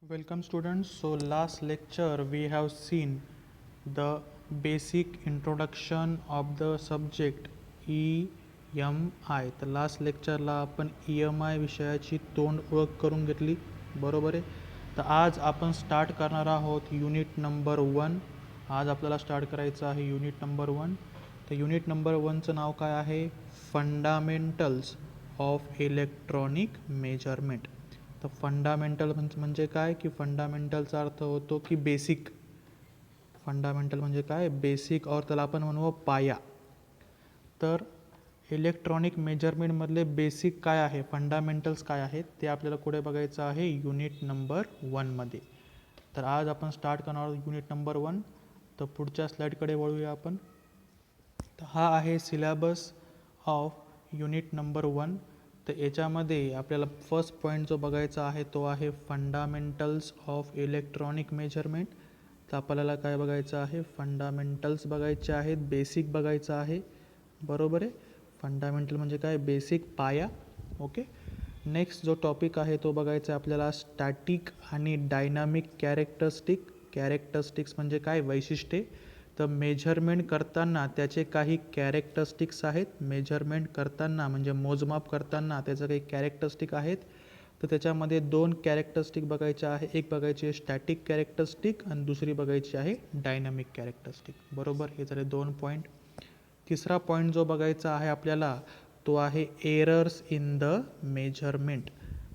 Welcome students. So last lecture we have seen the basic introduction of the subject EMI. तर last लेक्चरला आपण EMI विषयाची तोंड ओळख करून घेतली, बरोबर आहे. तर आज आपण स्टार्ट करणार आहोत युनिट नंबर 1. आज आपल्याला स्टार्ट करायचं आहे युनिट नंबर 1. तर युनिट नंबर 1चं नाव काय आहे? Fundamentals of electronic measurement. तर फंडामेंटल म्हणजे काय की फंडामेंटलचा अर्थ होतो की बेसिक. फंडामेंटल म्हणजे काय? बेसिक, और त्याला आपण म्हणू पाया. तर इलेक्ट्रॉनिक मेजरमेंटमधले बेसिक काय आहे, फंडामेंटल्स काय आहेत ते आपल्याला पुढे बघायचं आहे युनिट नंबर 1मध्ये. तर आज आपण स्टार्ट करणार आहोत युनिट नंबर 1. तर पुढच्या स्लाईडकडे वळूया आपण. तर हा आहे सिलेबस ऑफ युनिट नंबर 1. तर याच्यामध्ये आपल्याला फर्स्ट पॉईंट जो बघायचा आहे तो आहे फंडामेंटल्स ऑफ इलेक्ट्रॉनिक मेजरमेंट. तर आपल्याला काय बघायचं आहे? फंडामेंटल्स बघायचे आहेत, बेसिक बघायचं आहे, बरोबर आहे. फंडामेंटल म्हणजे काय? बेसिक, पाया. ओके. नेक्स्ट जो टॉपिक आहे तो बघायचा आहे आपल्याला स्टॅटिक आणि डायनामिक कॅरेक्टरिस्टिक्स म्हणजे काय? वैशिष्ट्ये. तर मेजरमेंट करताना त्याचे काही कॅरेक्टरिस्टिक्स आहेत. मेजरमेंट करताना म्हणजे मोजमाप करताना त्याचं काही कॅरेक्टरिस्टिक आहेत. तर त्याच्यामध्ये दोन कॅरेक्टरिस्टिक बघायचे आहे. एक बघायची आहे स्टॅटिक कॅरेक्टरिस्टिक आणि दुसरी बघायची आहे डायनामिक कॅरेक्टरिस्टिक, बरोबर. हे झाले 2 पॉईंट. तिसरा पॉईंट जो बघायचा आहे आपल्याला तो आहे एरर्स इन द मेजरमेंट.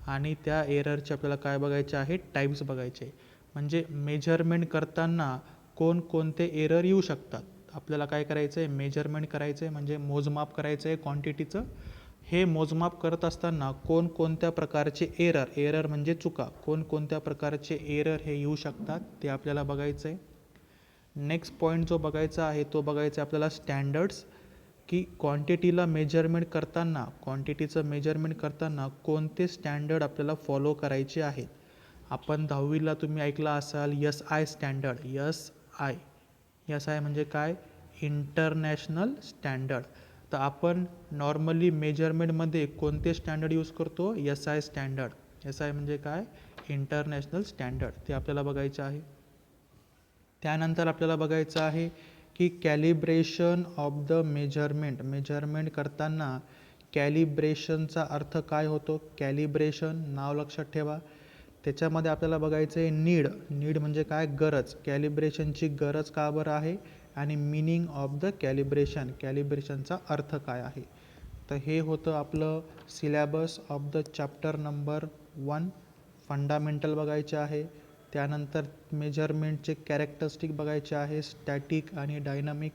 आणि त्या एररचे आपल्याला काय बघायचे आहे? टाईप्स बघायचे. म्हणजे मेजरमेंट करताना कोणकोणते एरर येऊ शकतात. आपल्याला काय करायचं आहे? मेजरमेंट करायचं आहे म्हणजे मोजमाप करायचं आहे क्वांटिटीचं. हे मोजमाप करत असताना कोणकोणत्या प्रकारचे एरर म्हणजे चुका, कोणकोणत्या प्रकारचे एरर हे येऊ शकतात ते आपल्याला बघायचं आहे. नेक्स्ट पॉईंट जो बघायचा आहे तो बघायचा आहे आपल्याला स्टँडर्ड्स, की क्वांटिटीचं मेजरमेंट करताना कोणते स्टँडर्ड आपल्याला फॉलो करायचे आहेत. आपण 10वीला तुम्ही ऐकला असाल SI स्टँडर्ड. एस आय म्हणजे काय? International standard. तर आपण नॉर्मली मेजरमेंटमध्ये कोणते स्टँडर्ड यूज करतो? SI standard. SI म्हणजे काय? International standard. ते आपल्याला बघायचं आहे. त्यानंतर आपल्याला बघायचं आहे की कॅलिब्रेशन ऑफ द मेजरमेंट करताना कॅलिब्रेशनचा अर्थ काय होतो? कॅलिब्रेशन नाव लक्षात ठेवा. त्याच्यामध्ये आपल्याला बघायचं आहे नीड म्हणजे काय? गरज. कॅलिब्रेशनची गरज का बरं आहे आणि मीनिंग ऑफ द कॅलिब्रेशनचा अर्थ काय आहे. तर हे होतं आपलं syllabus of the chapter number 1. Fundamental बघायचे आहे. त्यानंतर मेजरमेंटचे कॅरेक्टरिस्टिक बघायचे आहे, स्टॅटिक आणि डायनामिक.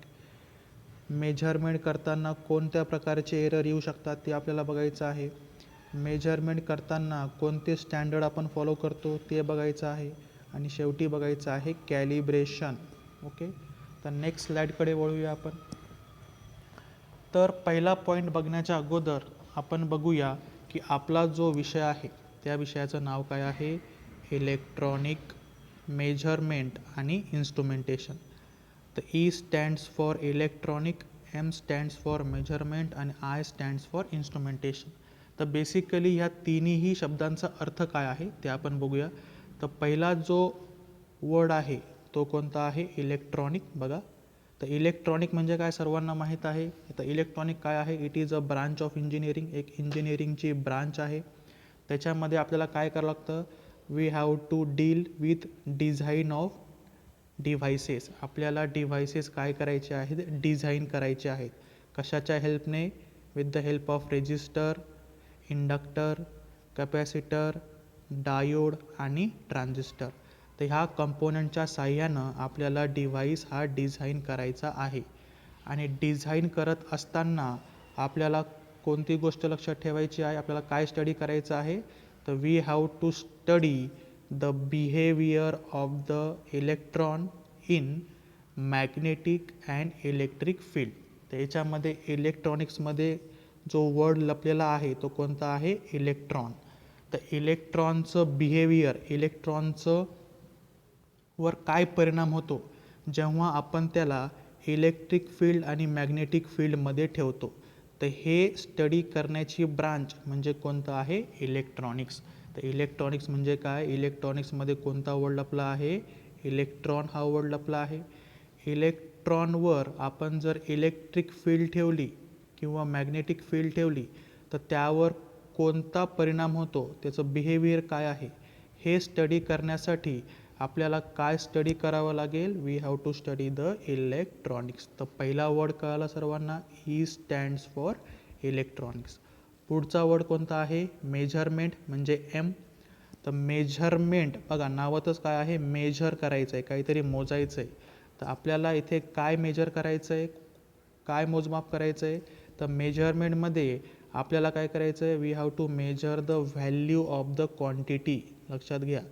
मेजरमेंट करताना कोणत्या प्रकारचे एरर येऊ शकतात ते आपल्याला बघायचं आहे. मेजरमेंट करताना कोणते स्टँडर्ड आपण फॉलो करतो ते बघायचं आहे. आणि शेवटी बघायचं आहे कॅलिब्रेशन. ओके. तर नेक्स्ट स्लाईडकडे वळूया आपण. तर पहिला पॉईंट बघण्याच्या अगोदर आपण बघूया की आपला जो विषय आहे त्या विषयाचं नाव काय आहे? इलेक्ट्रॉनिक मेजरमेंट आणि इन्स्ट्रुमेंटेशन. तर E stands for electronic, M stands for measurement आणि I स्टँड्स फॉर इन्स्ट्रुमेंटेशन. तर बेसिकली ह्या तिन्ही शब्दांचा अर्थ काय आहे ते आपण बघूया. तर पहिला जो वर्ड आहे तो कोणता आहे? इलेक्ट्रॉनिक. बघा, तर इलेक्ट्रॉनिक म्हणजे काय सर्वांना माहीत आहे. तर इलेक्ट्रॉनिक काय आहे? It is a branch of engineering. एक इंजिनिअरिंगची ब्रांच आहे. त्याच्यामध्ये आपल्याला काय करावं लागतं? We have to deal with design of devices. आपल्याला डिव्हाइसेस काय करायचे आहेत? डिझाईन करायचे आहेत. कशाच्या हेल्पने? With the help of resistor, inductor, capacitor, diode आणि ट्रान्झिस्टर. तर ह्या कंपोनंटच्या साह्यानं आपल्याला डिव्हाइस हा डिझाईन करायचा आहे. आणि डिझाईन करत असताना आपल्याला कोणती गोष्ट लक्षात ठेवायची आहे? आपल्याला काय स्टडी करायचं आहे? तर we have to study the behaviour of the electron in magnetic and electric field. तर याच्यामध्ये इलेक्ट्रॉनिक्समध्ये जो वर्ड लपलेला आहे तो कोणता आहे? इलेक्ट्रॉन. तर इलेक्ट्रॉनचं बिहेवियर, इलेक्ट्रॉनचं वर काय परिणाम होतो जेव्हा आपण त्याला इलेक्ट्रिक फील्ड आणि मॅग्नेटिक फील्डमध्ये ठेवतो. तर हे स्टडी करण्याची ब्रांच म्हणजे कोणतं आहे? इलेक्ट्रॉनिक्स. तर इलेक्ट्रॉनिक्स म्हणजे काय, इलेक्ट्रॉनिक्समध्ये कोणता वर्ड लपला आहे, इलेक्ट्रॉन हा वर्ड लपला आहे. इलेक्ट्रॉनवर आपण जर इलेक्ट्रिक फील्ड ठेवली किंवा मॅग्नेटिक फील्ड ठेवली तर त्यावर कोणता परिणाम होतो, त्याचं बिहेवियर काय आहे, हे स्टडी करण्यासाठी आपल्याला काय स्टडी करावं लागेल, we have to study the electronics. तर पहिला वर्ड कळाला सर्वांना, ई स्टँड्स फॉर इलेक्ट्रॉनिक्स. पुढचा वर्ड कोणता आहे, मेजरमेंट म्हणजे एम. तर मेजरमेंट बघा नावातच काय आहे, मेजर करायचं आहे, काहीतरी मोजायचं आहे. तर आपल्याला इथे काय मेजर करायचं आहे, काय मोजमाप करायचं आहे, तर मेजरमेंटमध्ये आपल्याला काय करायचं आहे, we have to measure the value of the quantity. लक्षात घ्या,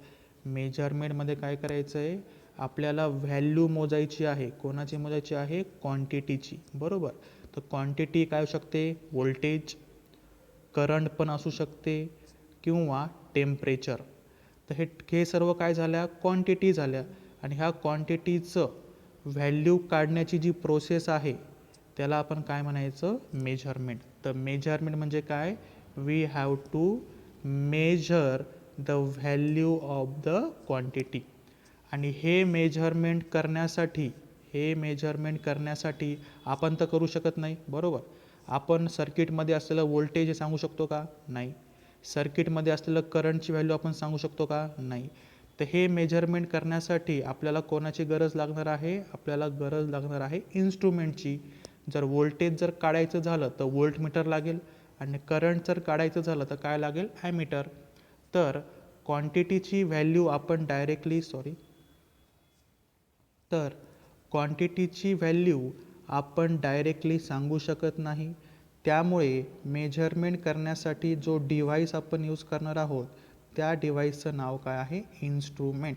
मेजरमेंटमध्ये काय करायचं आहे, आपल्याला व्हॅल्यू मोजायची आहे. कोणाची मोजायची आहे, क्वांटिटीची, बरोबर. तर क्वांटिटी काय असू शकते, व्होल्टेज, करंट पण असू शकते किंवा टेम्परेचर. तर हे सर्व काय झाल्या, क्वांटिटी झाल्या. आणि ह्या क्वांटिटीचं व्हॅल्यू काढण्याची जी प्रोसेस आहे त्याला आपण काय म्हणायचं, मेजरमेंट. तर मेजरमेंट म्हणजे काय, we have to measure the value of the quantity. आणि हे मेजरमेंट करण्यासाठी आपण तर करू शकत नाही, बरोबर. आपण सर्किटमध्ये असलेलं व्होल्टेज सांगू शकतो का, नाही. सर्किटमध्ये असलेलं करंटची व्हॅल्यू आपण सांगू शकतो का, नाही. तर हे मेजरमेंट करण्यासाठी आपल्याला कोणाची गरज लागणार आहे, आपल्याला गरज लागणार आहे इन्स्ट्रुमेंटची. जर व्होल्टेज जर काढायचं झालं तर व्होल्टमीटर लागेल, आणि करंट जर काढायचं झालं तर काय लागेल, ॲमीटर. तर क्वांटिटीची व्हॅल्यू आपण डायरेक्टली सांगू शकत नाही. त्यामुळे मेजरमेंट करण्यासाठी जो डिव्हाइस आपण यूज करणार आहोत त्या डिव्हाइसचं नाव काय आहे, इन्स्ट्रुमेंट.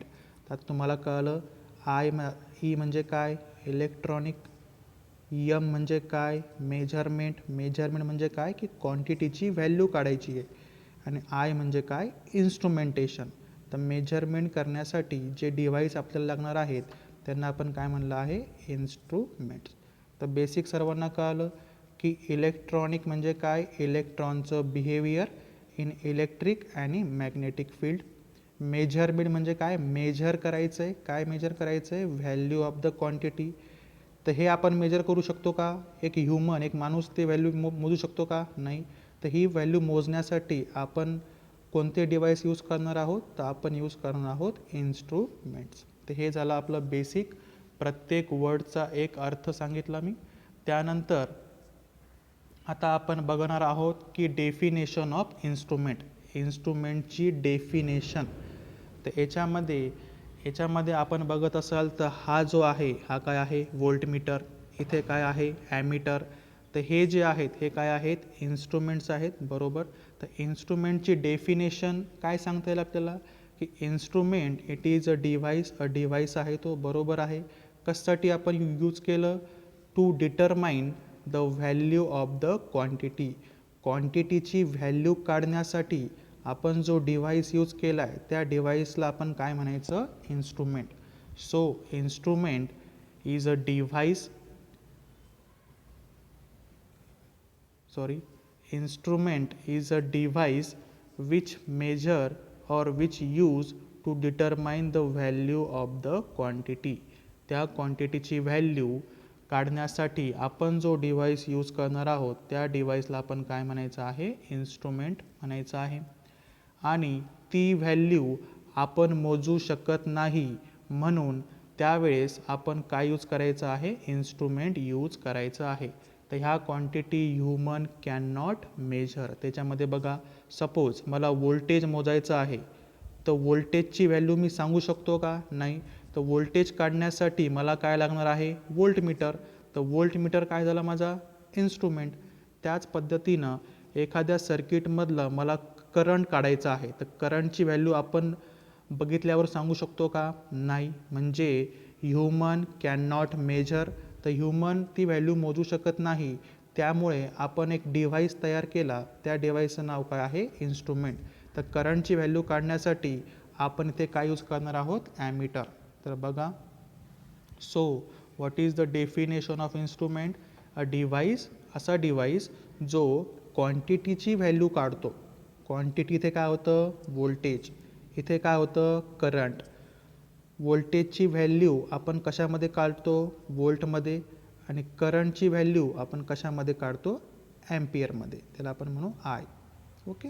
तर तुम्हाला कळलं, ई म्हणजे काय, इलेक्ट्रॉनिक, एम म्हणजे काय, मेजरमेंट म्हणजे काय की क्वांटिटीची व्हॅल्यू काढायची आहे, आणि आय म्हणजे काय, इन्स्ट्रुमेंटेशन. तर मेजरमेंट करण्यासाठी जे डिव्हाइस आपल्याला लागणार आहेत त्यांना आपण काय म्हणलं आहे, इन्स्ट्रुमेंट्स. तर बेसिक सर्वांना कळलं की इलेक्ट्रॉनिक म्हणजे काय, इलेक्ट्रॉनचं बिहेवियर इन इलेक्ट्रिक आणि मॅग्नेटिक फील्ड. मेजरमेंट म्हणजे काय, मेजर करायचं आहे, काय मेजर करायचं आहे, व्हॅल्यू ऑफ द क्वांटिटी. तर हे आपण मेजर करू शकतो का, एक ह्युमन, एक माणूस ते व्हॅल्यू मोजू शकतो का, नाही. तर ही व्हॅल्यू मोजण्यासाठी आपण कोणते डिव्हाइस यूज करणार आहोत, तर आपण यूज करणार आहोत इन्स्ट्रुमेंट्स. तर हे झालं आपलं बेसिक, प्रत्येक वर्डचा एक अर्थ सांगितला मी. त्यानंतर आता आपण बघणार आहोत की डेफिनेशन ऑफ इन्स्ट्रुमेंट, इन्स्ट्रुमेंटची डेफिनेशन. तर याच्यामध्ये आपण बघत असाल तर हा जो आहे हा काय आहे, व्होल्टमीटर. इथे काय आहे, ॲमीटर. तर हे जे आहेत हे काय आहेत, इन्स्ट्रुमेंट्स आहेत, बरोबर. तर इन्स्ट्रुमेंटची डेफिनेशन काय सांगता येईल आपल्याला, की instrument it is a device आहे तो, बरोबर आहे. कशासाठी आपण यूज केलं, to determine the value of the quantity. क्वांटिटीची व्हॅल्यू काढण्यासाठी आपण जो डिव्हाइस यूज केला आहे त्या डिव्हाइसला आपण काय म्हणायचं, instrument. So instrument is a device, instrument is a device which measure or which use to determine the value of the quantity. त्या क्वांटिटीची व्हॅल्यू काढण्यासाठी आपण जो डिव्हाइस यूज करणार आहोत त्या डिव्हाइसला आपण काय म्हणायचं आहे, इन्स्ट्रुमेंट म्हणायचं आहे. आणि ती व्हॅल्यू आपण मोजू शकत नाही, म्हणून त्यावेळेस आपण काय यूज करायचं आहे, इन्स्ट्रुमेंट यूज करायचं आहे. तर ह्या quantity human cannot measure. त्याच्यामध्ये बघा, सपोज मला व्होल्टेज मोजायचं आहे, तर व्होल्टेजची व्हॅल्यू मी सांगू शकतो का, नाही. तर व्होल्टेज काढण्यासाठी मला काय लागणार आहे, व्होल्टमीटर. तर व्होल्टमीटर काय झाला माझा, इन्स्ट्रुमेंट. त्याच पद्धतीनं एखाद्या सर्किटमधलं मला करंट काढायचं आहे, तर करंटची व्हॅल्यू आपण बघितल्यावर सांगू शकतो का, नाही. म्हणजे ह्युमन कॅन नॉट मेजर. तर ह्युमन ती व्हॅल्यू मोजू शकत नाही, त्यामुळे आपण एक डिव्हाइस तयार केला, त्या डिव्हाइसचं नाव काय आहे, इन्स्ट्रुमेंट. तर करंटची व्हॅल्यू काढण्यासाठी आपण इथे काय यूज करणार आहोत, ॲमीटर. तर बघा, so what is the definition of instrument, a device, असा डिव्हाइस जो क्वांटिटीची व्हॅल्यू काढतो. क्वांटिटी इथे काय होतं व्होल्टेज, इथे काय होतं करंट. व्होल्टेजची व्हॅल्यू आपण कशामध्ये काढतो व्होल्टमध्ये, आणि करंटची व्हॅल्यू आपण कशामध्ये काढतो ॲम्पियरमध्ये, त्याला आपण म्हणू आय. ओके.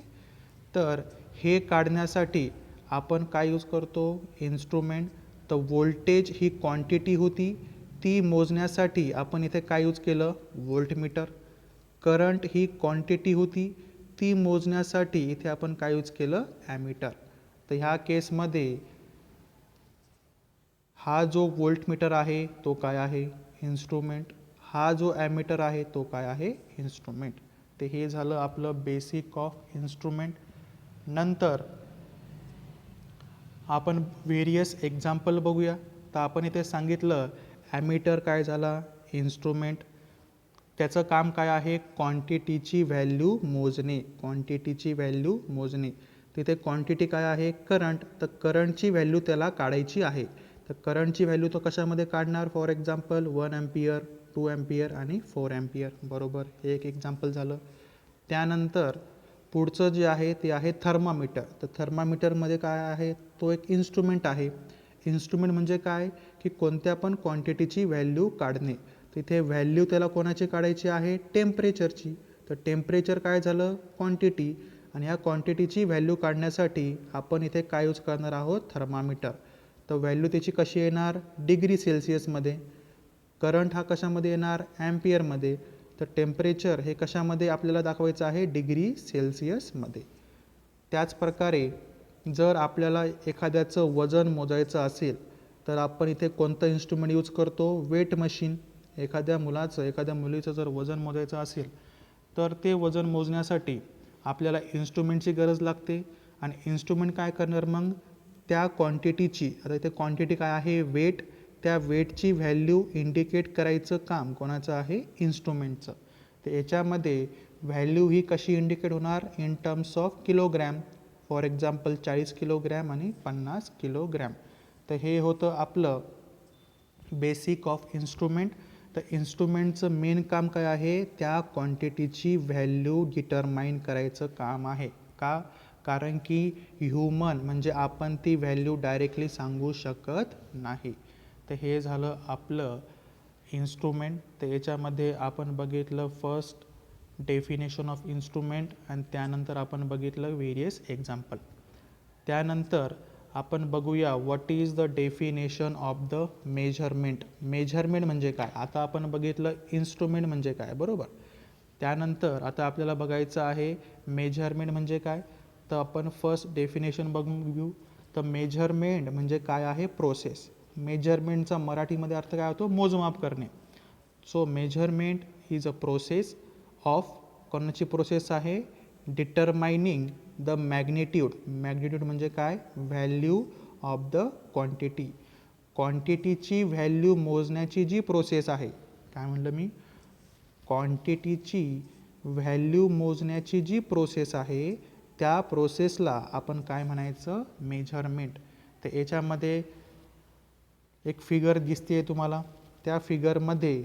तर हे काढण्यासाठी आपण काय यूज करतो इन्स्ट्रुमेंट. तर व्होल्टेज ही क्वांटिटी होती, ती मोजण्यासाठी आपण इथे काय यूज केलं व्होल्टमीटर. करंट ही क्वांटिटी होती, ती मोजण्यासाठी इथे आपण काय यूज केलं ॲमीटर. तर ह्या केसमध्ये हा जो व्होल्टमीटर आहे तो काय आहे इन्स्ट्रुमेंट, हा जो ॲमीटर आहे तो काय आहे इन्स्ट्रुमेंट. ते हे झालं आपलं बेसिक ऑफ इन्स्ट्रुमेंट. नंतर आपण व्हेरियस एक्झाम्पल बघूया. तर आपण इथे सांगितलं ॲमीटर काय झाला इन्स्ट्रुमेंट, त्याचं काम काय आहे क्वांटिटीची व्हॅल्यू मोजणे, क्वांटिटीची व्हॅल्यू मोजणे. तिथे क्वांटिटी काय आहे करंट, तर करंटची व्हॅल्यू त्याला काढायची आहे. तर करंटची व्हॅल्यू तो कशामध्ये काढणार फॉर एक्झाम्पल 1 ॲम्पियर 2 ॲम्पियर आणि 4 ॲम्पियर. बरोबर, हे एक एक्झाम्पल झालं. त्यानंतर पुढचं जे आहे ते आहे थर्मामीटर. तर थर्मामीटरमध्ये काय आहे तो एक इन्स्ट्रुमेंट आहे. इन्स्ट्रुमेंट म्हणजे काय की कोणत्या पण क्वांटिटीची व्हॅल्यू काढणे. तिथे व्हॅल्यू त्याला कोणाची काढायची आहे टेम्परेचरची. तर टेम्परेचर काय झालं क्वांटिटी, आणि या क्वांटिटीची व्हॅल्यू काढण्यासाठी आपण इथे काय यूज करणार आहोत थर्मामीटर. तर व्हॅल्यू त्याची कशी येणार डिग्री सेल्सिअसमध्ये, करंट हा कशामध्ये येणार ॲम्पियरमध्ये, तर टेम्परेचर हे कशामध्ये आपल्याला दाखवायचं आहे डिग्री सेल्सिअसमध्ये. त्याचप्रकारे जर आपल्याला एखाद्याचं वजन मोजायचं असेल तर आपण इथे कोणतं इन्स्ट्रुमेंट यूज करतो वेट मशीन. एखाद्या मुलाचं एखाद्या मुलीचं जर वजन मोजायचं असेल तर ते वजन मोजण्यासाठी आपल्याला इन्स्ट्रुमेंटची गरज लागते. आणि इन्स्ट्रुमेंट काय करणार मग त्या क्वांटिटीची, आता इथे क्वांटिटी काय आहे वेट, त्या वेटची व्हॅल्यू इंडिकेट करायचं काम कोणाचं आहे इन्स्ट्रुमेंटचं. तर याच्यामध्ये व्हॅल्यू ही कशी इंडिकेट होणार in terms of kilogram. For example 40 kilogram आणि 50 किलोग्रॅम. तर हे होतं आपलं बेसिक ऑफ इन्स्ट्रुमेंट. तर इन्स्ट्रुमेंटचं मेन काम काय आहे त्या क्वांटिटीची व्हॅल्यू डिटरमाइन करायचं काम आहे. का कारण की ह्युमन म्हणजे आपण ती व्हॅल्यू डायरेक्टली सांगू शकत नाही. तर हे झालं आपलं इन्स्ट्रुमेंट. तर याच्यामध्ये आपण बघितलं फर्स्ट डेफिनेशन ऑफ इन्स्ट्रुमेंट आणि त्यानंतर आपण बघितलं व्हेरियस एक्झाम्पल. त्यानंतर आपण बघूया what is the definition of the measurement. Measurement म्हणजे काय, आता आपण बघितलं इन्स्ट्रुमेंट म्हणजे काय बरोबर. त्यानंतर आता आपल्याला बघायचं आहे मेजरमेंट म्हणजे काय. तर आपण फर्स्ट डेफिनेशन बघून घेऊ. तर मेजरमेंट म्हणजे काय आहे प्रोसेस. मेजरमेंटचा मराठीमध्ये अर्थ काय होतो मोजमाप करणे. So measurement is a process of, कोणाची प्रोसेस आहे डिटरमाइनिंग द मॅग्निट्यूड. मॅग्निट्यूड म्हणजे काय व्हॅल्यू ऑफ द क्वांटिटी. क्वांटिटीची व्हॅल्यू मोजण्याची जी प्रोसेस आहे, काय म्हणलं मी क्वांटिटीची व्हॅल्यू मोजण्याची जी प्रोसेस आहे त्या प्रोसेसला आपण काय म्हणायचं मेजरमेंट. तर याच्यामध्ये एक फिगर दिसते तुम्हाला. त्या फिगरमध्ये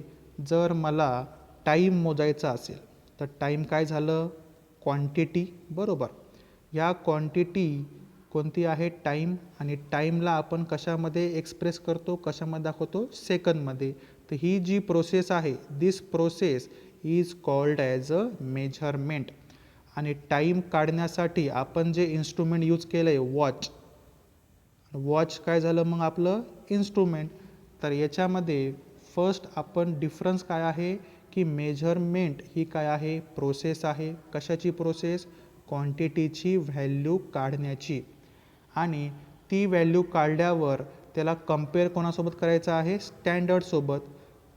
जर मला टाईम मोजायचा असेल तर टाईम काय झालं क्वांटिटी बरोबर. या क्वांटिटी कोणती आहे टाईम, आणि टाईमला आपण कशामध्ये एक्सप्रेस करतो कशामध्ये दाखवतो सेकंदमध्ये. तर ही जी प्रोसेस आहे this process is called as a measurement. आणि टाईम काढण्यासाठी आपण जे इन्स्ट्रुमेंट यूज केलं आहे वॉच, वॉच काय झालं मग आपलं इन्स्ट्रुमेंट. तर याच्यामध्ये फर्स्ट आपण डिफरन्स काय आहे की मेजरमेंट ही काय आहे प्रोसेस आहे. कशाची प्रोसेस क्वांटिटीची व्हॅल्यू काढण्याची. आणि ती व्हॅल्यू काढल्यावर त्याला कम्पेअर कोणासोबत करायचं आहे स्टँडर्डसोबत.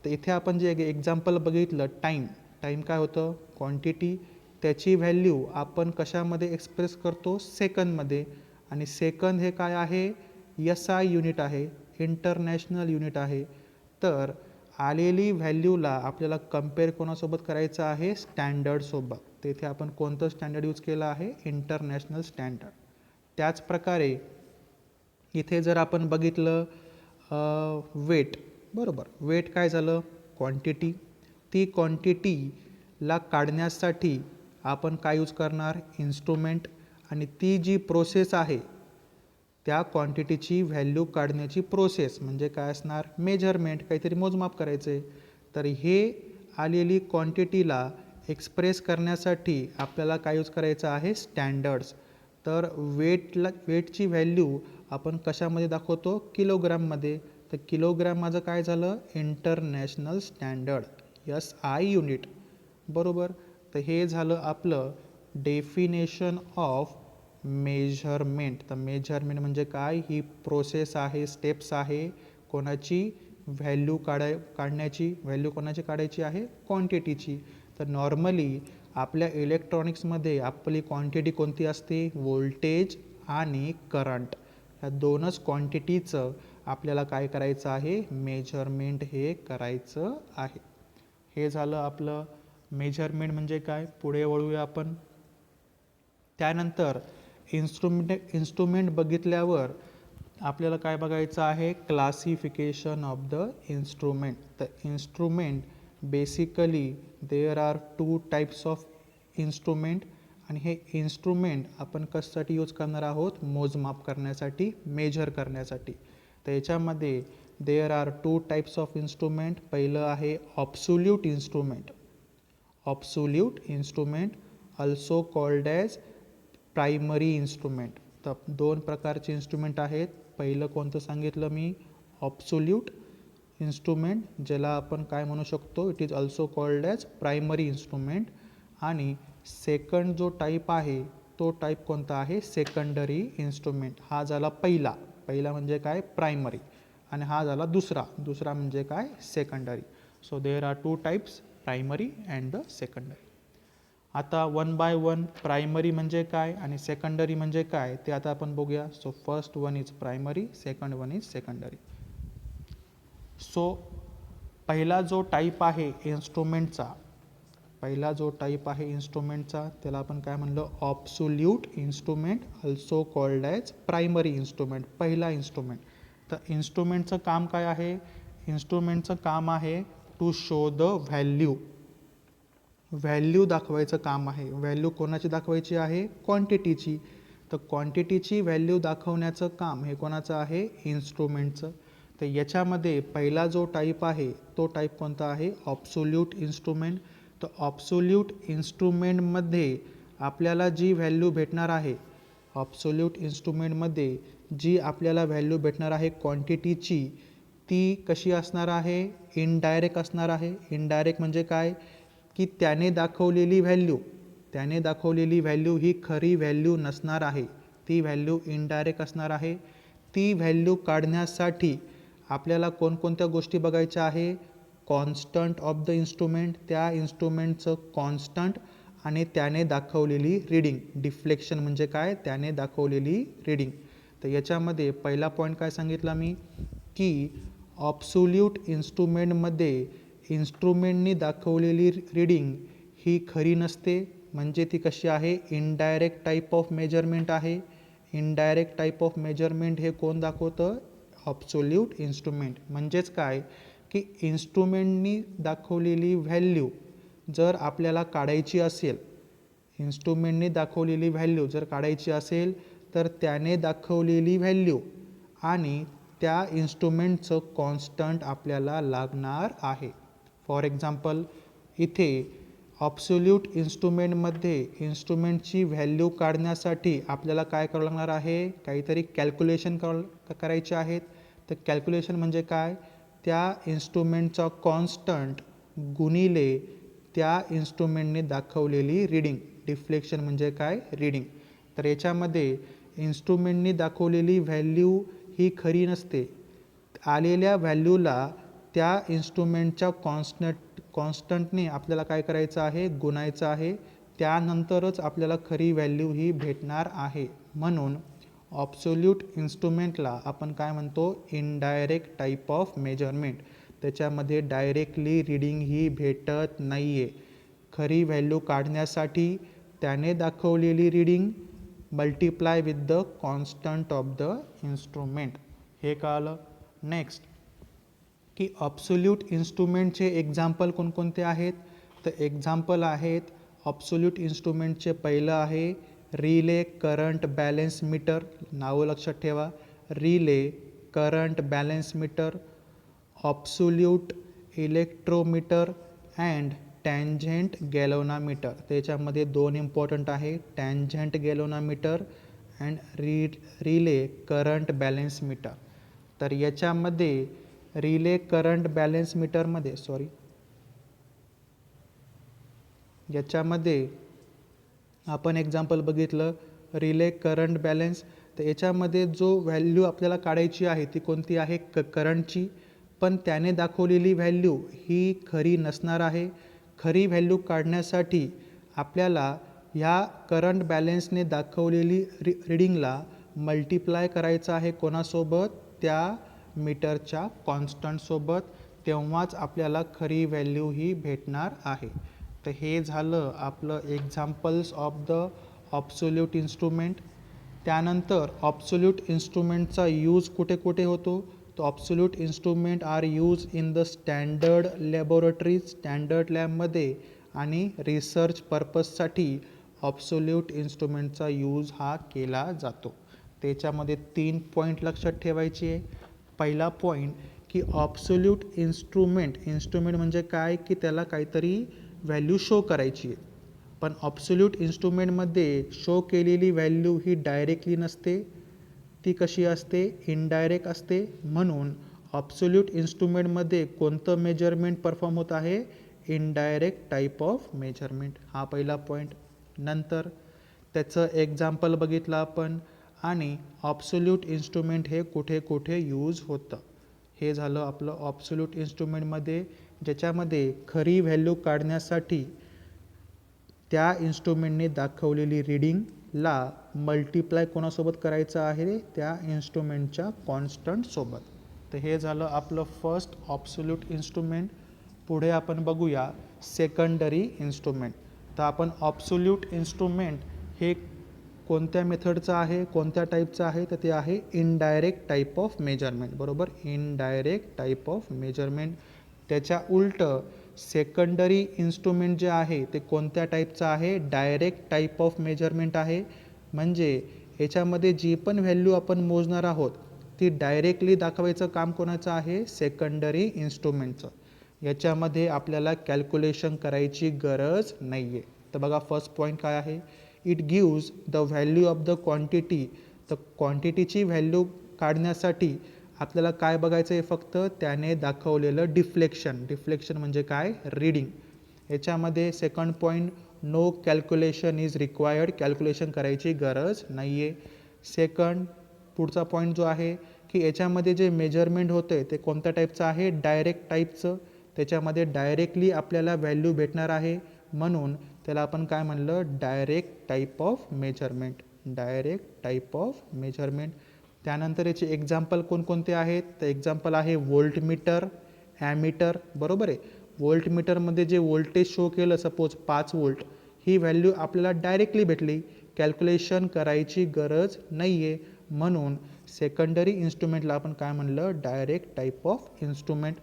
तर इथे आपण जे एक्झाम्पल बघितलं टाईम, टाईम काय होतं क्वांटिटी, त्याची व्हॅल्यू आपण कशामध्ये एक्सप्रेस करतो सेकंदमध्ये. आणि सेकंद हे काय आहे SI युनिट आहे, इंटरनॅशनल युनिट आहे. तर आलेली व्हॅल्यूला आपल्याला कम्पेअर कोणासोबत करायचं आहे स्टँडर्डसोबत. तेथे आपण कोणतं स्टँडर्ड यूज केलं आहे इंटरनॅशनल स्टँडर्ड. त्याचप्रकारे इथे जर आपण बघितलं वेट बरोबर. वेट काय झालं क्वांटिटी. ती क्वांटिटीला काढण्यासाठी आपण काय यूज करणार इन्स्ट्रुमेंट. आणि ती जी प्रोसेस आहे त्या क्वांटिटीची व्हॅल्यू काढण्याची प्रोसेस म्हणजे काय असणार, मेजरमेंट, काहीतरी मोजमाप करायचे. तर हे आलेली क्वांटिटीला एक्सप्रेस करण्यासाठी आपल्याला काय यूज करायचं आहे, स्टँडर्ड्स. तर वेटची व्हॅल्यू आपण कशामध्ये दाखवतो, किलोग्राममध्ये. तर किलोग्राम माझं काय झालं, इंटरनॅशनल स्टँडर्ड, SI युनिट, बरोबर. तर हे झालं आपलं डेफिनेशन ऑफ मेजरमेंट. तर मेजरमेंट म्हणजे काय, ही प्रोसेस आहे, स्टेप्स आहे कोणाची, व्हॅल्यू काढण्याची. व्हॅल्यू कोणाची काढायची आहे, क्वांटिटीची. तर नॉर्मली आपल्या इलेक्ट्रॉनिक्समध्ये आपली क्वांटिटी कोणती असते, व्होल्टेज आणि करंट, ह्या दोनच क्वांटिटीचं आपल्याला काय करायचं आहे, मेजरमेंट हे करायचं आहे. हे झालं आपलं मेजरमेंट म्हणजे काय. पुढे वळूया आपण. त्यानंतर इन्स्ट्रुमेंट बघितल्यावर आपल्याला काय बघायचं आहे, क्लासिफिकेशन ऑफ द इन्स्ट्रुमेंट. तर instrument basically there are 2 types of instrument. आणि हे इन्स्ट्रुमेंट आपण कशासाठी यूज करणार आहोत, मोजमाप करण्यासाठी, मेजर करण्यासाठी. तर याच्यामध्ये there are 2 types of instrument. पहिलं आहे absolute instrument. Absolute instrument also called as primary instrument. तर 2 प्रकारचे इन्स्ट्रुमेंट आहेत. पहिलं कोणतं सांगितलं मी, ऑब्सोल्यूट इन्स्ट्रुमेंट, ज्याला आपण काय म्हणू शकतो, it is also called as primary instrument. आणि सेकंड जो टाईप आहे तो टाईप कोणता आहे, सेकंडरी इन्स्ट्रुमेंट. हा झाला पहिला म्हणजे काय, प्रायमरी. आणि हा झाला दुसरा म्हणजे काय, secondary. So there are 2 types, primary and the secondary. आता वन बाय वन प्रायमरी म्हणजे काय आणि सेकंडरी म्हणजे काय ते आता आपण बघूया. So first one is primary, second one is secondary. So पहिला जो टाईप आहे इन्स्ट्रुमेंटचा, त्याला आपण काय म्हणलं, absolute instrument, also called as primary instrument, पहिला इन्स्ट्रुमेंट. तर इन्स्ट्रुमेंटचं काम काय आहे, इन्स्ट्रुमेंटचं काम आहे टू शो द व्हॅल्यू दाखवायचं काम आहे. व्हॅल्यू कोणाची दाखवायची आहे, क्वांटिटीची. तर क्वांटिटीची व्हॅल्यू दाखवण्याचं काम हे कोणाचं आहे, इन्स्ट्रुमेंटचं. तर याच्यामध्ये पहिला जो टाईप आहे तो टाईप कोणता आहे, ऑब्सोल्यूट इन्स्ट्रुमेंट. तर ऑब्सोल्यूट इन्स्ट्रुमेंटमध्ये आपल्याला जी व्हॅल्यू भेटणार आहे, ऑब्सोल्यूट इन्स्ट्रुमेंटमध्ये जी आपल्याला व्हॅल्यू भेटणार आहे क्वांटिटीची, ती कशी असणार आहे, इनडायरेक्ट असणार आहे. इनडायरेक्ट म्हणजे काय, की त्याने दाखवलेली व्हॅल्यू ही खरी व्हॅल्यू नसणार आहे, ती व्हॅल्यू इनडायरेक्ट असणार आहे. ती व्हॅल्यू काढण्यासाठी आपल्याला कोणकोणत्या गोष्टी बघायच्या आहे, कॉन्स्टंट ऑफ द इन्स्ट्रुमेंट, त्या इन्स्ट्रुमेंटचं कॉन्स्टंट, आणि त्याने दाखवलेली रीडिंग. डिफ्लेक्शन म्हणजे काय, त्याने दाखवलेली रीडिंग. तर याच्यामध्ये पहिला पॉईंट काय सांगितला मी, की ऑब्सोल्यूट इन्स्ट्रुमेंटमध्ये इन्स्ट्रुमेंटनी दाखवलेली रीडिंग ही खरी नसते, म्हणजे ती कशी आहे, इनडायरेक्ट टाईप ऑफ मेजरमेंट आहे. इनडायरेक्ट टाईप ऑफ मेजरमेंट हे कोण दाखवतं, ऑब्सोल्यूट इन्स्ट्रुमेंट. म्हणजेच काय, की इन्स्ट्रुमेंटनी दाखवलेली व्हॅल्यू जर आपल्याला काढायची असेल, तर त्याने दाखवलेली व्हॅल्यू आणि त्या इन्स्ट्रुमेंटचं कॉन्स्टंट आपल्याला लागणार आहे. फॉर एक्झाम्पल, इथे ऑब्सोल्यूट इन्स्ट्रुमेंटमध्ये इन्स्ट्रुमेंटची व्हॅल्यू काढण्यासाठी आपल्याला काय करावं लागणार आहे, काहीतरी कॅल्क्युलेशन करायचे आहेत. तर कॅल्क्युलेशन म्हणजे काय, त्या इन्स्ट्रुमेंटचा कॉन्स्टंट गुणिले त्या इन्स्ट्रुमेंटने दाखवलेली रीडिंग. डिफ्लेक्शन म्हणजे काय, रीडिंग. तर याच्यामध्ये इन्स्ट्रुमेंटनी दाखवलेली व्हॅल्यू ही खरी नसते, आलेल्या व्हॅल्यूला त्या इन्स्ट्रुमेंटच्या कॉन्स्टंटने आपल्याला काय करायचं आहे, गुणायचं आहे. त्यानंतरच आपल्याला खरी व्हॅल्यू ही भेटणार आहे. म्हणून ऑब्सोल्यूट इन्स्ट्रुमेंटला आपण काय म्हणतो, इनडायरेक्ट टाईप ऑफ मेजरमेंट. त्याच्यामध्ये डायरेक्टली रीडिंग ही भेटत नाही आहे. खरी व्हॅल्यू काढण्यासाठी त्याने दाखवलेली reading multiply with the constant of the instrument. हे कळलं. नेक्स्ट, की ऑब्सोल्यूट इन्स्ट्रुमेंटचे एक्झाम्पल कोणकोणते आहेत. तर एक्झाम्पल आहेत ऑब्सोल्यूट इन्स्ट्रुमेंटचे, पहिलं आहे रिले करंट बॅलेन्स मीटर, नावं लक्षात ठेवा, relay current balance meter, absolute electrometer and tangent galvanometer. त्याच्यामध्ये दोन इम्पॉर्टंट आहे, tangent galvanometer and relay current balance meter. तर याच्यामध्ये रिले करंट बॅलेन्स मीटरमध्ये याच्यामध्ये आपण एक्झाम्पल बघितलं रिले करंट बॅलेन्स. तर याच्यामध्ये जो व्हॅल्यू आपल्याला काढायची आहे ती कोणती आहे, करंटची. पण त्याने दाखवलेली व्हॅल्यू ही खरी नसणार आहे. खरी व्हॅल्यू काढण्यासाठी आपल्याला ह्या करंट बॅलेन्सने दाखवलेली रिडिंगला मल्टिप्लाय करायचं आहे कोणासोबत, त्या मीटरच्या कॉन्स्टंटसोबत. तेव्हाच आपल्याला खरी व्हॅल्यू ही भेटणार आहे. तर हे झालं आपलं examples of the absolute instrument. त्यानंतर ऑब्सोल्यूट इन्स्ट्रुमेंटचा यूज कुठे कुठे होतो, तो absolute instrument are use in the standard laboratories, standard लॅबमध्ये, आणि रिसर्च पर्पजसाठी ऑब्सोल्यूट इन्स्ट्रुमेंटचा यूज हा केला जातो. त्याच्यामध्ये 3 पॉईंट लक्षात ठेवायचे आहे. पहिला पॉईंट की ऑब्सोल्यूट इन्स्ट्रुमेंट म्हणजे काय, की त्याला काहीतरी व्हॅल्यू शो करायची आहे. पण ऑब्सोल्यूट इन्स्ट्रुमेंटमध्ये शो केलेली व्हॅल्यू ही डायरेक्टली नसते, ती कशी असते, इनडायरेक्ट असते. म्हणून ऑब्सोल्यूट इन्स्ट्रुमेंटमध्ये कोणतं मेजरमेंट परफॉर्म होत आहे, इनडायरेक्ट टाईप ऑफ मेजरमेंट. हा पहिला पॉईंट. नंतर त्याचं एक्झाम्पल बघितलं आपण, आणि ऑब्सोल्यूट इन्स्ट्रुमेंट हे कुठे कुठे यूज होतं. हे झालं आपलं ऑब्सोल्यूट इन्स्ट्रुमेंटमध्ये, ज्याच्यामध्ये खरी व्हॅल्यू काढण्यासाठी त्या इन्स्ट्रुमेंटने दाखवलेली रिडिंगला मल्टिप्लाय कोणासोबत करायचं आहे, त्या इन्स्ट्रुमेंटच्या कॉन्स्टंटसोबत. तर हे झालं आपलं फर्स्ट ऑब्सोल्यूट इन्स्ट्रुमेंट. पुढे आपण बघूया सेकंडरी इन्स्ट्रुमेंट. तर आपण ऑब्सोल्यूट इन्स्ट्रुमेंट हे कोणत्या मेथडचं आहे, कोणत्या टाईपचं आहे, तर ते आहे इनडायरेक्ट टाईप ऑफ मेजरमेंट. बरोबर, इनडायरेक्ट टाईप ऑफ मेजरमेंट. त्याच्या उलटं सेकंडरी इन्स्ट्रुमेंट जे आहे ते कोणत्या टाईपचं आहे, डायरेक्ट टाईप ऑफ मेजरमेंट आहे. म्हणजे याच्यामध्ये जी पण व्हॅल्यू आपण मोजणार आहोत ती डायरेक्टली दाखवायचं काम कोणाचं आहे, सेकंडरी इन्स्ट्रुमेंटचं. याच्यामध्ये आपल्याला कॅल्क्युलेशन करायची गरज नाही आहे. तर बघा फर्स्ट पॉईंट काय आहे, it gives the value of the quantity. तर क्वांटिटीची व्हॅल्यू काढण्यासाठी आपल्याला काय बघायचं आहे, फक्त त्याने दाखवलेलं डिफ्लेक्शन म्हणजे काय, रीडिंग. याच्यामध्ये second point, no calculation is required, calculation करायची गरज नाही आहे. सेकंड पुढचा पॉईंट जो आहे की याच्यामध्ये जे मेजरमेंट होतं आहे ते कोणत्या टाईपचं आहे, डायरेक्ट टाईपचं. त्याच्यामध्ये डायरेक्टली आपल्याला व्हॅल्यू भेटणार आहे, म्हणून त्याला आपण काय म्हणलं, direct type of measurement, direct type of measurement. त्यानंतर याचे एक्झाम्पल कोणकोणते आहेत, तर एक्झाम्पल आहे व्होल्टमीटर, ॲमीटर. बरोबर आहे, व्होल्टमीटरमध्ये जे व्होल्टेज शो केलं, सपोज 5 व्होल्ट, ही व्हॅल्यू आपल्याला डायरेक्टली भेटली, कॅल्क्युलेशन करायची गरज नाही आहे. म्हणून सेकंडरी इन्स्ट्रुमेंटला आपण काय म्हणलं, डायरेक्ट टाईप ऑफ इन्स्ट्रुमेंट.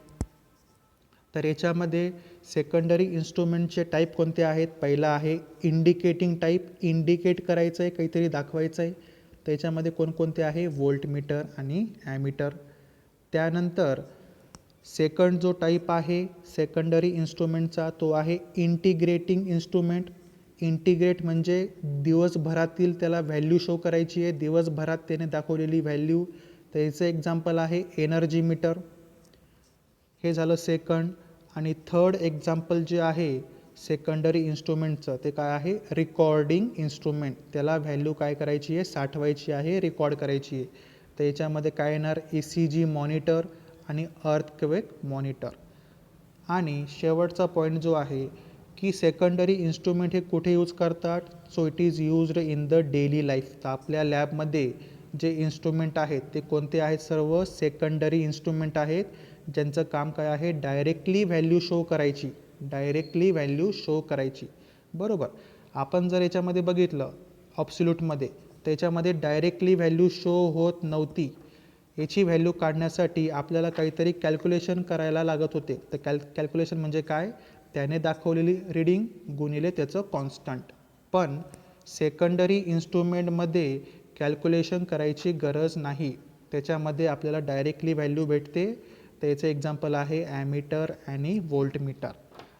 तर याच्यामध्ये सेकंडरी इन्स्ट्रुमेंटचे टाईप कोणते आहेत, पहिला आहे इंडिकेटिंग टाईप, इंडिकेट करायचं आहे, काहीतरी दाखवायचं आहे. त्याच्यामध्ये कोणकोणते आहे, व्होल्टमीटर आणि ॲमीटर. त्यानंतर सेकंड जो टाईप आहे सेकंडरी इन्स्ट्रुमेंटचा तो आहे इंटिग्रेटिंग इन्स्ट्रुमेंट. इंटिग्रेट म्हणजे दिवसभरातील त्याला व्हॅल्यू शो करायची आहे, दिवसभरात त्याने दाखवलेली व्हॅल्यू. तर याचं एक्झाम्पल आहे एनर्जी मीटर. हे झालं सेकंड. आणि थर्ड एक्झाम्पल जे आहे सेकंडरी इन्स्ट्रुमेंटचं ते काय आहे, रिकॉर्डिंग इन्स्ट्रुमेंट. त्याला व्हॅल्यू काय करायची आहे, साठवायची आहे, रेकॉर्ड करायची आहे. तर याच्यामध्ये काय येणार, ECG मॉनिटर आणि अर्थक्वेक मॉनिटर. आणि शेवटचा पॉईंट जो आहे की सेकंडरी इन्स्ट्रुमेंट हे कुठे यूज करतात, so it is used in the daily life. तर आपल्या लॅबमध्ये जे इन्स्ट्रुमेंट आहेत ते कोणते आहेत, सर्व सेकंडरी इन्स्ट्रुमेंट आहेत, ज्यांचं काम काय आहे, डायरेक्टली व्हॅल्यू शो करायची, डायरेक्टली व्हॅल्यू शो करायची. बरोबर, आपण जर याच्यामध्ये बघितलं ऑब्सोल्यूटमध्ये, त्याच्यामध्ये डायरेक्टली व्हॅल्यू शो होत नव्हती. याची व्हॅल्यू काढण्यासाठी आपल्याला काहीतरी कॅल्क्युलेशन करायला लागत होते. तर कॅल्क्युलेशन म्हणजे काय, त्याने दाखवलेली रिडिंग गुणिले त्याचं कॉन्स्टंट. पण सेकंडरी इन्स्ट्रुमेंटमध्ये कॅल्क्युलेशन करायची गरज नाही, त्याच्यामध्ये आपल्याला डायरेक्टली व्हॅल्यू भेटते. त्याचं एक्झाम्पल आहे ॲमीटर आणि व्होल्टमीटर,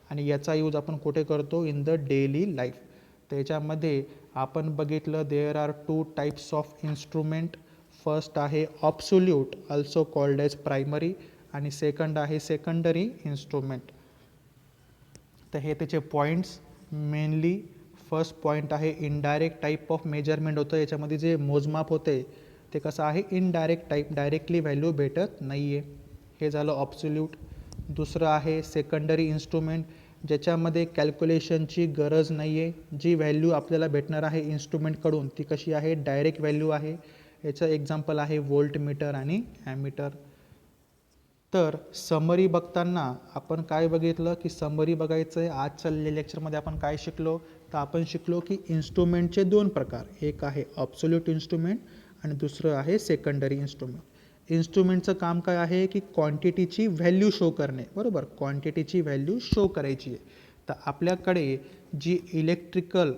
आणि याचा यूज आपण कुठे करतो? In the daily life. त्याच्यामध्ये आपण बघितलं there are 2 types of instrument. First आहे absolute, also called as primary, आणि सेकंड आहे सेकंडरी इन्स्ट्रुमेंट. तर हे त्याचे पॉईंट्स मेनली. फर्स्ट पॉईंट आहे इनडायरेक्ट टाईप ऑफ मेजरमेंट होतं. याच्यामध्ये जे मोजमाप होते ते कसं आहे? इनडायरेक्ट टाईप, डायरेक्टली व्हॅल्यू भेटत नाही आहे. हे झालं ऑब्सोल्यूट. दुसरं आहे सेकंडरी इन्स्ट्रुमेंट, ज्याच्यामध्ये कॅल्क्युलेशनची गरज नाही आहे. जी व्हॅल्यू आपल्याला भेटणार आहे इन्स्ट्रुमेंटकडून ती कशी आहे? डायरेक्ट व्हॅल्यू आहे. याचं एक्झाम्पल आहे व्होल्टमीटर आणि ॲमीटर. तर समरी बघताना आपण काय बघितलं की समरी बघायचं आहे. आजच्या लेक्चरमध्ये आपण काय शिकलो? तर आपण शिकलो की इन्स्ट्रुमेंटचे 2 प्रकार, एक आहे ऑब्सोल्यूट इन्स्ट्रुमेंट आणि दुसरं आहे सेकंडरी इन्स्ट्रुमेंट. इन्स्ट्रुमेंटचं काम काय आहे? की क्वांटिटीची व्हॅल्यू शो करणे, बरोबर? क्वांटिटीची व्हॅल्यू शो करायची आहे. तर आपल्याकडे जी इलेक्ट्रिकल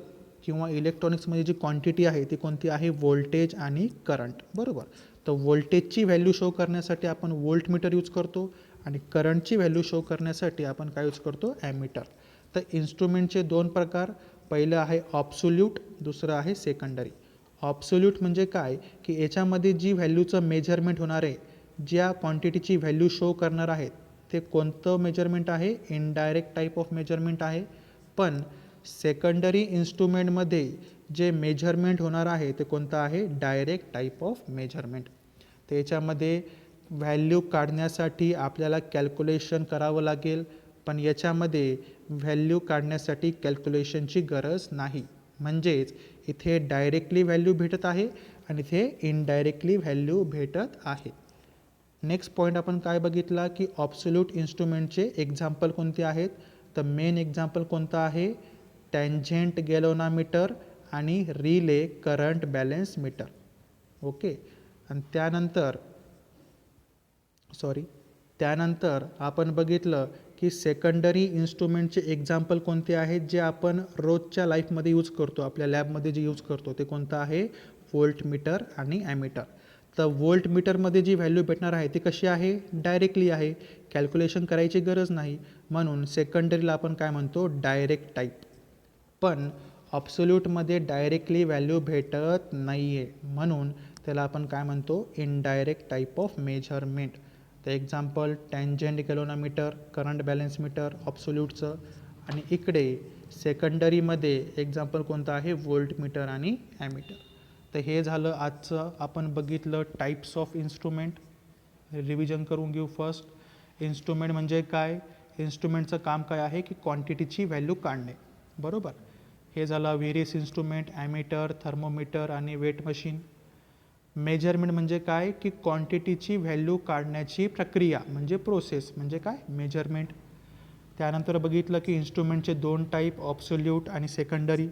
किंवा इलेक्ट्रॉनिक्समध्ये जी क्वांटिटी आहे ती कोणती आहे? व्होल्टेज आणि करंट, बरोबर? तर व्होल्टेजची व्हॅल्यू शो करण्यासाठी आपण व्होल्टमीटर यूज करतो आणि करंटची व्हॅल्यू शो करण्यासाठी आपण काय यूज करतो? ॲमीटर. तर इन्स्ट्रुमेंटचे 2 प्रकार, पहिलं आहे ऑब्सोल्यूट, दुसरं आहे सेकंडरी. ऑब्सोल्यूट म्हणजे काय? की याच्यामध्ये जी व्हॅल्यूचं मेजरमेंट होणार आहे, ज्या क्वांटिटीची व्हॅल्यू शो करणार आहेत, ते कोणतं मेजरमेंट आहे? इनडायरेक्ट टाईप ऑफ मेजरमेंट आहे. पण सेकंडरी इन्स्ट्रुमेंटमध्ये जे मेजरमेंट होणार आहे ते कोणतं आहे? Direct type of measurement. त्याच्यामध्ये व्हॅल्यू काढण्यासाठी आपल्याला कॅल्क्युलेशन करावं लागेल, पण याच्यामध्ये व्हॅल्यू काढण्यासाठी कॅल्क्युलेशनची गरज नाही. म्हणजेच इथे डायरेक्टली व्हॅल्यू भेटत आहे आणि इथे इनडायरेक्टली व्हॅल्यू भेटत आहे. नेक्स्ट पॉईंट आपण काय बघितला? की ऑब्सोल्यूट इन्स्ट्रुमेंटचे एक्झाम्पल कोणते आहेत? तर मेन एक्झाम्पल कोणतं आहे? टँजेंट गॅल्व्हनोमीटर आणि relay current balance meter. Okay. आणि त्यानंतर आपण बघितलं की सेकंडरी इन्स्ट्रुमेंटचे एक्झाम्पल कोणते आहेत जे आपण रोजच्या लाईफमध्ये यूज करतो, आपल्या लॅबमध्ये जे यूज करतो ते कोणतं आहे? व्होल्टमीटर आणि ॲमीटर. तर व्होल्टमीटरमध्ये जी व्हॅल्यू भेटणार आहे ती कशी आहे? डायरेक्टली आहे, कॅल्क्युलेशन करायची गरज नाही. म्हणून सेकंडरीला आपण काय म्हणतो? Direct type. पण ऑब्सोल्यूटमध्ये डायरेक्टली व्हॅल्यू भेटत नाही आहे, म्हणून त्याला आपण काय म्हणतो? Indirect type of measurement. तर example tangent galvanometer, current balance meter ऑब्सोल्यूटचं, आणि इकडे सेकंडरीमध्ये एक्झाम्पल कोणतं आहे? व्होल्टमीटर आणि ॲमीटर. तर हे झालं आजचं. आपण बघितलं टाईप्स ऑफ इन्स्ट्रुमेंट. रिव्हिजन करून घेऊ. फर्स्ट, इन्स्ट्रुमेंट म्हणजे काय? इन्स्ट्रुमेंटचं काम काय आहे? की क्वांटिटीची व्हॅल्यू काढणे, बरोबर? हे झालं व्हेरियस इन्स्ट्रुमेंट, ॲमीटर, थर्मोमीटर आणि वेट मशीन. मेजरमेंट म्हणजे काय? की क्वांटिटीची व्हॅल्यू काढण्याची प्रक्रिया म्हणजे प्रोसेस म्हणजे काय? मेजरमेंट. त्यानंतर बघितलं की इन्स्ट्रुमेंटचे 2 टाईप, ऑब्सोल्यूट आणि सेकंडरी.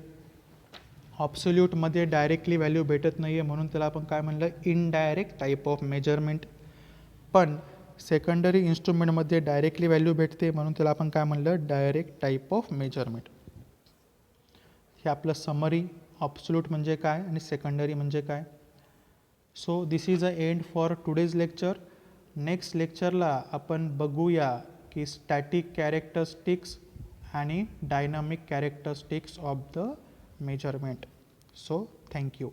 ऑब्सोल्यूटमध्ये डायरेक्टली व्हॅल्यू भेटत नाही आहे, म्हणून त्याला आपण काय म्हणलं? Indirect type of measurement. पण सेकंडरी इन्स्ट्रुमेंटमध्ये डायरेक्टली व्हॅल्यू भेटते, म्हणून त्याला आपण काय म्हणलं? Direct type of measurement. हे आपलं समरी, ऑब्सोल्यूट म्हणजे काय आणि सेकंडरी म्हणजे काय. So this is a end for today's lecture. Next लेक्चरला आपण बघूया की स्टॅटिक कॅरेक्टरिस्टिक्स आणि dynamic characteristics of the measurement. So thank you.